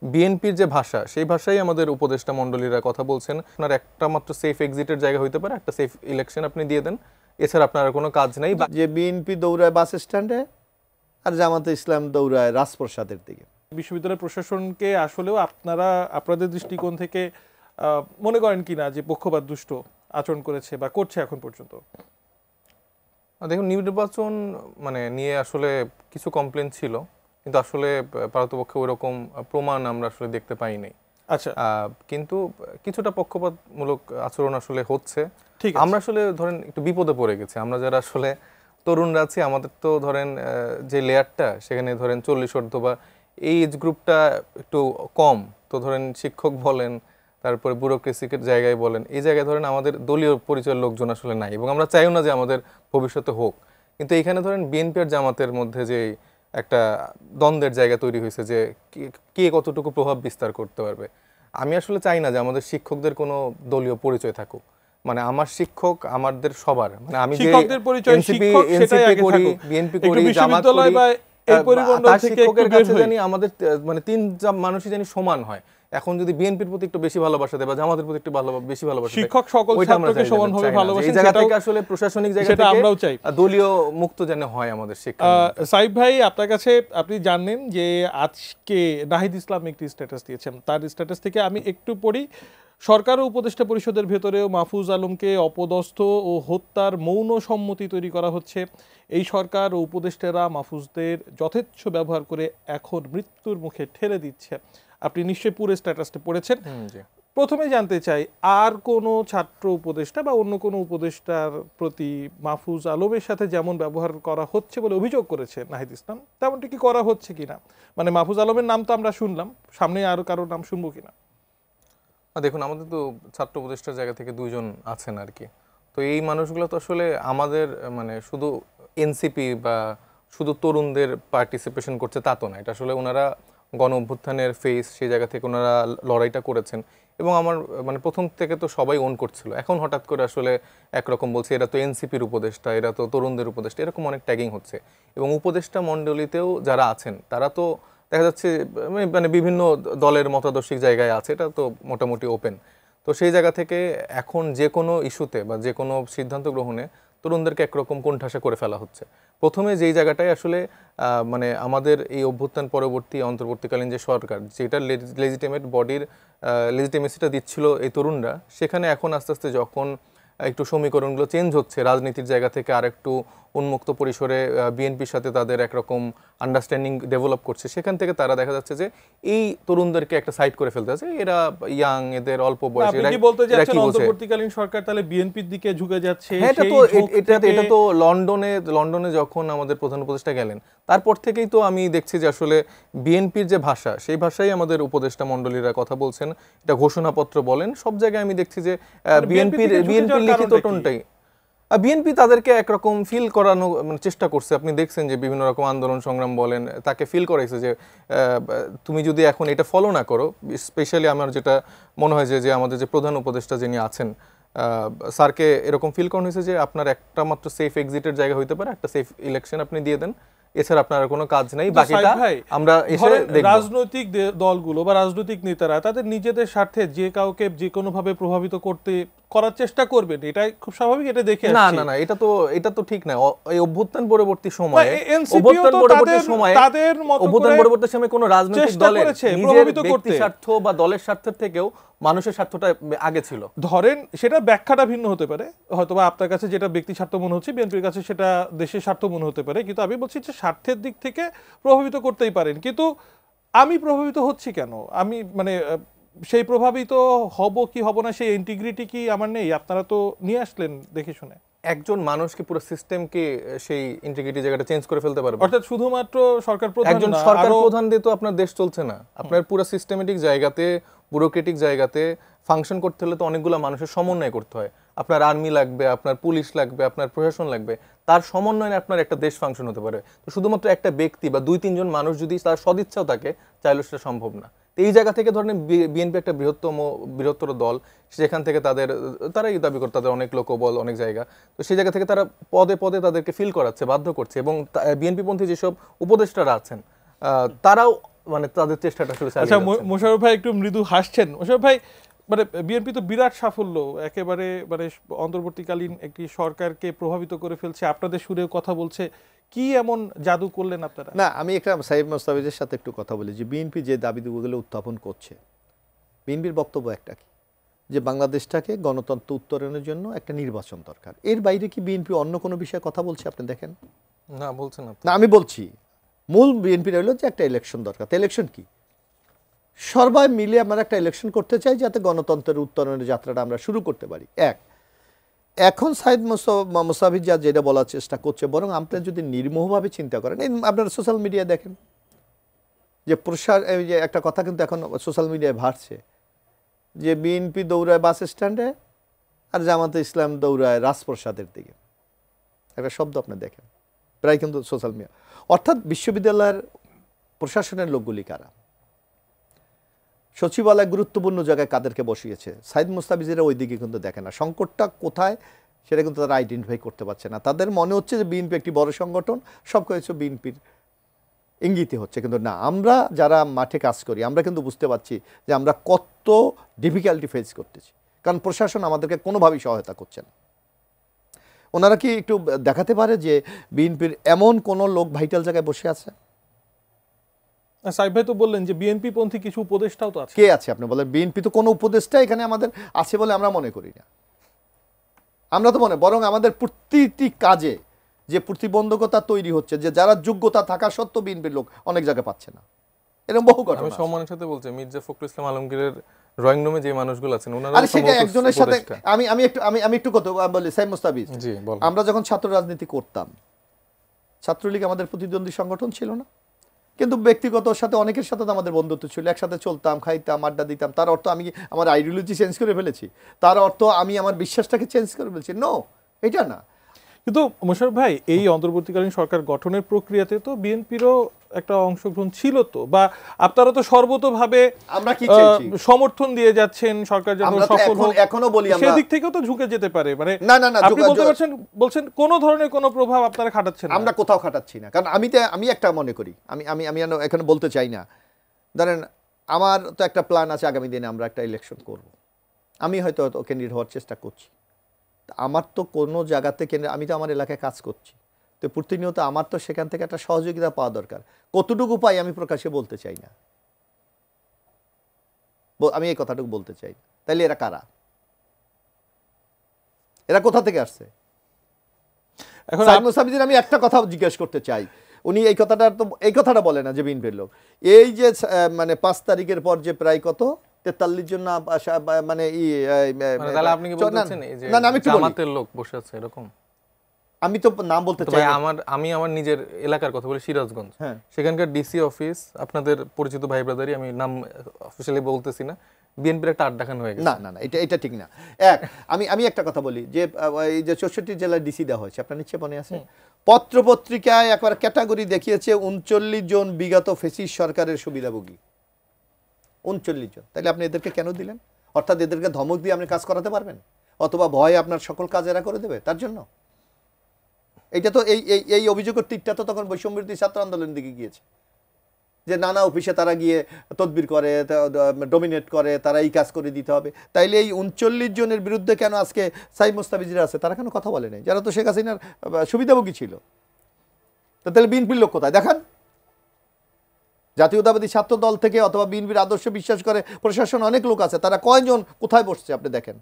বিএনপির যে ভাষা সেই ভাষাই আমাদের উপদেষ্টা মণ্ডলীরা কথা বলছেন। আপনার একটা মাত্র সেফ এক্সিটের জায়গা হইতে পারে, একটা সেফ ইলেকশন আপনি দিয়ে দেন, এছাড়া আপনার কোনো কাজ নেই। যে বিএনপি দৌড়ায় বাস স্ট্যান্ডে আর জামাতে ইসলাম দৌড়ায় রাজপ্রসাদের দিকে। বিশ্ববিদ্যালয় প্রশাসনকে আসলেও আপনাদের দৃষ্টিকোণ থেকে মনে করেন কিনা যে পক্ষপাত দুষ্ট আচরণ করেছে বা করছে এখন পর্যন্ত? দেখুন, নির্বাচন নিয়ে আসলে কিছু কমপ্লেন ছিল, কিন্তু আসলে পারতপক্ষে ওইরকম প্রমাণ আমরা আসলে দেখতে পাই নাই। আচ্ছা, কিন্তু কিছুটা পক্ষপাতমূলক আচরণ আসলে হচ্ছে। ঠিক আমরা আসলে ধরেন একটু বিপদে পড়ে গেছি, আমরা যারা আসলে তরুণরা আছি, আমাদের তো ধরেন যে লেয়ারটা সেখানে ধরেন 40 ঊর্ধ্ব বা এই এজ গ্রুপটা একটু কম। তো ধরেন শিক্ষক বলেন, তারপরে ব্যুরোক্রেসির জায়গায় বলেন, এই জায়গায় ধরেন আমাদের দলীয় পরিচয়ের লোকজন আসলে নাই, এবং আমরা চাইও না যে আমাদের ভবিষ্যতে হোক। কিন্তু এইখানে ধরেন বিএনপি আর জামাতের মধ্যে যে একটা দ্বন্দ্বের জায়গা তৈরি হয়েছে যে কে কতটুকু প্রভাব বিস্তার করতে পারবে। আমি আসলে চাই না যে আমাদের শিক্ষকদের কোনো দলীয় পরিচয় থাকুক। আমার শিক্ষক আমাদের সবার, আমি যে এনসিপি করি, বিএনপি করি, জামাত করি, তার শিক্ষকের কাছে জানি আমাদের তিন মানুষই জানি সমান হয়। এখন যদি বিএনপির প্রতি একটু বেশি ভালোবাসা দেয় বা জামাতের প্রতি একটু বেশি ভালোবাসা দেয়, শিক্ষক সকল ছাত্রকে সমানভাবে ভালোবাসেন, এই জায়গা থেকে আসলে প্রশাসনিক জায়গা থেকে আমরাও চাই দলীয় মুক্ত যেন হয় আমাদের শিক্ষা। সাইফ ভাই, আপনার কাছে আপনি জানেন যে আজকে নাহিদ ইসলাম একটি স্ট্যাটাস দিয়েছেন, তার স্ট্যাটাস থেকে আমি একটু পড়ি। সরকার ও উপদেষ্টা পরিষদের ভেতরেও মাহফুজ আলমকে অপদস্থ ও হত্যার মৌন সম্মতি তৈরি করা হচ্ছে। এই সরকার ও উপদেষ্টারা মাহফুজদের যথেচ্ছ ব্যবহার করে এখন মৃত্যুর মুখে ঠেলে দিচ্ছে। আপনি নিশ্চয়ই পুরো স্ট্যাটাসটা পড়েছেন। প্রথমে জানতে চাই, আর কোনো ছাত্র উপদেষ্টা বা অন্য কোনো উপদেষ্টার প্রতি মাহফুজ আলমের সাথে যেমন ব্যবহার করা হচ্ছে বলে অভিযোগ করেছে নাহিদ ইসলাম, তেমনটি কি করা হচ্ছে কিনা? মাহফুজ আলমের নাম তো আমরা শুনলাম, সামনে আরো কারোর নাম শুনবো কিনা? দেখুন, আমাদের তো ছাত্র উপদেষ্টার জায়গা থেকে 2 জন আছেন আর কি। তো এই মানুষগুলো তো আসলে আমাদের শুধু এনসিপি বা শুধু তরুণদের পার্টিসিপেশন করছে তা তো না। এটা আসলে ওনারা গণ অভ্যুত্থানের ফেস, সেই জায়গা থেকে ওনারা লড়াইটা করেছেন, এবং আমার প্রথম থেকে তো সবাই ওন করছিল। এখন হঠাৎ করে আসলে একরকম বলছে এরা তো এনসিপির উপদেষ্টা, এরা তো তরুণদের উপদেষ্টা, এরকম অনেক ট্যাগিং হচ্ছে। এবং উপদেষ্টা মণ্ডলীতেও যারা আছেন তারা তো দেখা যাচ্ছে বিভিন্ন দলের মতাদর্শিক জায়গায় আছে, এটা তো মোটামুটি ওপেন। তো সেই জায়গা থেকে এখন যে কোনো ইস্যুতে বা যে কোনো সিদ্ধান্ত গ্রহণে তরুণদেরকে একরকম কোণঠাসা করে ফেলা হচ্ছে। প্রথমে যেই জায়গাটায় আসলে আমাদের এই অভ্যুত্থান পরবর্তী অন্তর্বর্তীকালীন যে সরকার, যেটা লেজিটিমেট বডির লেজিটিমেসিটা দিচ্ছিল এই তরুণরা, সেখানে এখন আস্তে আস্তে যখন একটু সমীকরণগুলো চেঞ্জ হচ্ছে, রাজনীতির জায়গা থেকে আর একটু উন্মুক্ত পরিসরে বিএনপির সাথে তাদের একরকম আন্ডারস্ট্যান্ডিং ডেভেলপ করছে, সেখান থেকে তারা দেখা যাচ্ছে যে এই তরুণদেরকে একটা সাইড করে ফেলতে আছে, এরা ইয়াং, এদের অল্প বয়স। আপনি কি বলতে যাচ্ছেন অন্তর্বর্তীকালীন সরকার তাহলে বিএনপির দিকে ঝুঁকে যাচ্ছে? এটা তো লন্ডনে যখন আমাদের প্রধান উপদেষ্টা গেলেন, তারপর থেকেই তো আমি দেখছি যে আসলে বিএনপির যে ভাষা সেই ভাষাই আমাদের উপদেষ্টা মণ্ডলীরা কথা বলছেন। এটা ঘোষণাপত্র বলেন, সব জায়গায় আমি দেখছি যে বিএনপির লিখিত টোনটাই, বিএনপি তাদেরকে একরকম ফিল করানো চেষ্টা করছে। আপনি দেখছেন যে বিভিন্ন রকম আন্দোলন সংগ্রাম বলেন, তাকে ফিল করাইছে যে তুমি যদি এখন এটা ফলো না করো, স্পেশালি আমার যেটা মনে হয় যে আমাদের যে প্রধান উপদেষ্টা যিনি আছেন স্যারকে এরকম ফিল করানো হয়েছে যে আপনার একটা মাত্র সেফ এক্সিটের জায়গা হইতে পারে, একটা সেফ ইলেকশন আপনি দিয়ে দেন, এছাড়া আপনার কোনো কাজ নেই, বাকিটা আমরা এসে দেখব। রাজনৈতিক দলগুলো বা রাজনৈতিক নেতারা তাদের নিজেদের স্বার্থে যে কাউকে যে কোনো ভাবে প্রভাবিত করার চেষ্টা করবেন, এটাই খুব স্বাভাবিক। এটা দেখে না, এটা তো ঠিক না। এই অভ্যুত্থান পরবর্তী সময়ে কোনো রাজনৈতিক দলের নিজের ব্যক্তি স্বার্থ বা দলের স্বার্থের থেকেও মানুষের স্বার্থটা আগে ছিল। ধরেন সেটা ব্যাখ্যাটা ভিন্ন হতে পারে, হয়তোবা আপনার কাছে যেটা ব্যক্তি স্বার্থ মনে হচ্ছে বিএনপির কাছে সেটা দেশের স্বার্থ মনে হতে পারে, কিন্তু আমি বলছি যে স্বার্থের দিক থেকে প্রভাবিত করতেই পারেন। কিন্তু আমি প্রভাবিত হচ্ছি কেন? আমি সেই প্রভাবিত হব কি হব না সেই ইন্টিগ্রিটি কি আমার নেই? আপনারা তো নিয়ে আসলেন দেখে শুনে। একজন মানুষকে পুরো সিস্টেমকে সেই ইন্টিগ্রিটি জায়গাটা চেঞ্জ করে ফেলতে পারবে? অর্থাৎ শুধুমাত্র সরকার প্রধান, একজন সরকার প্রধান দিয়ে তো আপনার দেশ চলছে না। আপনার পুরো সিস্টেমেটিক জায়গাতে, ব্যুরোক্রেটিক জায়গাতে ফাংশন করতে হলে তো অনেকগুলো মানুষের সমন্বয় করতে হয়। আপনার আর্মি লাগবে, আপনার পুলিশ লাগবে, আপনার প্রশাসন লাগবে, তার সমন্বয়ে আপনার একটা দেশ ফাংশন হতে পারে। তো শুধুমাত্র একটা ব্যক্তি বা 2-3 জন মানুষ যদি তার সদিচ্ছাও থাকে, চাইলে সেটা সম্ভব না। তো এই জায়গা থেকে ধরেন বিএনপি একটা বৃহত্তর দল, সেখান থেকে তারাই দাবি করে তাদের অনেক লোকবল, অনেক জায়গা। তো সেই জায়গা থেকে তারা পদে পদে তাদেরকে ফিল করাচ্ছে, বাধ্য করছে। এবং বিএনপি পন্থী যেসব উপদেষ্টারা আছেন তারাও মানে তাদের চেষ্টাটা আসলে আচ্ছা, মোশাররফ ভাই একটু মৃদু হাসছেন। মোশাররফ ভাই, মানে বিএনপি তো বিরাট সাফল্য, একেবারে মানে অন্তর্বর্তীকালীন একটি সরকারকে প্রভাবিত করে ফেলছে, আপনাদের সুরেও কথা বলছে। কি এমন জাদু করলেন আপনারা? না, আমি একটা সাহেব মোস্তাফিজের সাথে একটু কথা বলি যে বিএনপি যে দাবিগুলো উত্থাপন করছে, বিএনপির বক্তব্য একটা কি, যে বাংলাদেশটাকে গণতন্ত্র উত্তরণের জন্য একটা নির্বাচন দরকার। এর বাইরে কি বিএনপি অন্য কোনো বিষয়ে কথা বলছে আপনি দেখেন? না, বলছেন না। না, আমি বলছি মূল বিএনপির হলো যে একটা ইলেকশন দরকার। তো ইলেকশন কি? সবাই মিলে আমরা একটা ইলেকশন করতে চাই যাতে গণতন্ত্রের উত্তরণের যাত্রাটা আমরা শুরু করতে পারি। এখন সাইদ মোস্তাফিজ যেটা বলার চেষ্টা করছে, বরং আপনারা যদি নির্মোহভাবে চিন্তা করেন, আপনারা সোশ্যাল মিডিয়া দেখেন যে এই যে একটা কথা কিন্তু এখন সোশ্যাল মিডিয়ায় ভাসছে যে বিএনপি দৌড়ায় বাস স্ট্যান্ডে আর জামাতে ইসলাম দৌড়ায় রাজপ্রসাদের দিকে। একটা শব্দ আপনি দেখেন প্রায় কিন্তু সোশ্যাল মিডিয়া। অর্থাৎ বিশ্ববিদ্যালয়ের প্রশাসনের লোকগুলি কারা, সচিবালয় গুরুত্বপূর্ণ জায়গায় কাদেরকে বসিয়েছে, সাইদ মুস্তাফিজেরা ওই দিকে কিন্তু দেখে না। সংকটটা কোথায় সেটা কিন্তু তারা আইডেন্টিফাই করতে পারছে না। তাদের মনে হচ্ছে যে বিএনপি একটি বড় সংগঠন, সব কিছু বিএনপির ইঙ্গিতে হচ্ছে, কিন্তু না। আমরা যারা মাঠে কাজ করি আমরা কিন্তু বুঝতে পারছি যে আমরা কত ডিফিকাল্টি ফেস করতেছি, কারণ প্রশাসন আমাদেরকে কোনোভাবেই সহায়তা করছে না। ওনারা কি একটু দেখাতে পারে যে বিএনপির এমন কোনো লোক ভাইটাল জায়গায় বসে আছে? সাহেব ভাই তো বললেন যে বিএনপি পন্থী কিছু উপদেষ্টাও তো আছে। কে আছে আপনি বলেন? বিএনপি তো কোনো উপদেষ্টা এখানে আমাদের আছে বলে আমরা মনে করি না। আমরা তো বরং আমাদের প্রতিটি কাজে যে প্রতিবন্ধকতা তৈরি হচ্ছে, যে যারা যোগ্যতা থাকা সত্ত্বেও বিএনপির লোক অনেক জায়গায় পাচ্ছে না, এরকম বহু ঘটনা। আমি সম্মানের সাথে বলছি, মির্জা ফখরুল ইসলাম আলমগীরের ড্রয়িং রুমে যে মানুষগুলো আছেন ওনারা আর সেটা একজনের সাথে আমি একটু কথা বলি। সাইদ মুস্তাফিজ, আমরা যখন ছাত্র রাজনীতি করতাম, ছাত্রলীগ আমাদের প্রতিদ্বন্দ্বী সংগঠন ছিল না, কিন্তু ব্যক্তিগত সাথে অনেকের সাথে তো আমাদের বন্ধুত্ব ছিল, একসাথে চলতাম, খাইতাম, আড্ডা দিতাম। তার অর্থ আমি আমার আইডিওলজি চেঞ্জ করে ফেলেছি, তার অর্থ আমি আমার বিশ্বাসটাকে চেঞ্জ করে ফেলেছি? নো, এটা না। কিন্তু মোশাররফ ভাই, এই অন্তর্বর্তীকালীন সরকার গঠনের প্রক্রিয়াতে তো বিএনপিরও একটা অংশগ্রহণ ছিল তো, বা আপনারা তো সর্বতোভাবে আমরা কি চাইছি সমর্থন দিয়ে যাচ্ছেন সরকার যেন সফল হোক। এখনো বলি আমরা সেদিক থেকেও তো ঝুঁকে যেতে পারে, মানে না আপনি বলছেন কোনো ধরনের কোনো প্রভাব আপনারা খাটাচ্ছেন না। আমরা কোথাও খাটাচ্ছি না, কারণ আমি একটা মনে করি, আমি এখানে বলতে চাই না, ধরেন আমার তো একটা প্ল্যান আছে, আগামী দিনে আমরা একটা ইলেকশন করব, আমি হয়তো ক্যান্ডিডেট হওয়ার চেষ্টা করছি। আমার তো কোনো জায়গাতে আমি তো আমার এলাকায় কাজ করছি, তো প্রতিনিয়ত আমার তো সেখান থেকে একটা সহযোগিতা পাওয়া দরকার। কতটুকু পাই আমি প্রকাশ্যে বলতে চাই না, আমি এই কথাটুকু বলতে চাই। তাইলে এরা কারা? এরা কোথা থেকে আসছে? এখন আমি একটা কথা জিজ্ঞেস করতে চাই, উনি এই কথাটা বলে না যে বিএনপির লোক। এই যে মানে 5 তারিখের পর যে প্রায় কত 43 জন না, মানে আপনি কি বলছেন যে জামাতের লোক বসে আছে এরকম? আমি তো নাম বলতে চাই। আমি আমার নিজের এলাকার কথা বলি, সিরাজগঞ্জ। সেখানকার ডিসি অফিস, আপনাদের পরিচিত ভাই ব্রাদারই, আমি নাম অফিশিয়ালি বলতেছি না, বিএনপির একটা আড্ডাখান হয়ে গেছে। না, এটা ঠিক না। আমি একটা কথা বলি যে এই যে 64 জেলার ডিসি দেওয়া হয়েছে, আপনার নিশ্চয় মনে আছে, পত্রপত্রিকায় একবার ক্যাটাগরি দেখিয়েছে 39 জন বিগত ফেসিস্ট সরকারের সুবিধাভোগী। 39 জন। তাহলে আপনি এদেরকে কেন দিলেন? অর্থাৎ এদেরকে ধমক দিয়ে আপনি কাজ করাতে পারবেন, অথবা ভয়ে আপনার সকল কাজ এরা করে দেবে তার জন্য? এটা তো এই অভিযোগের তীরটা তো তখন বৈষম্যবিরোধী ছাত্র আন্দোলনের দিকে গিয়েছে, যে নানা অফিসে তারা গিয়ে তদবির করে, ডমিনেট করে, তারা এই কাজ করে দিতে হবে। তাইলে এই 39 জনের বিরুদ্ধে কেন আজকে সাইদ মুস্তাফিজরা আছে, তারা কেন কথা বলে নাই, যারা তো শেখ হাসিনার সুবিধাভোগী ছিল? তাহলে বিএনপির লোক কোথায় দেখান? জাতীয়তাবাদী ছাত্র দল থেকে অথবা বিএনপির আদর্শ বিশ্বাস করে প্রশাসন অনেক লোক আছে, তারা কয়জন কোথায় বসছে আপনি দেখেন।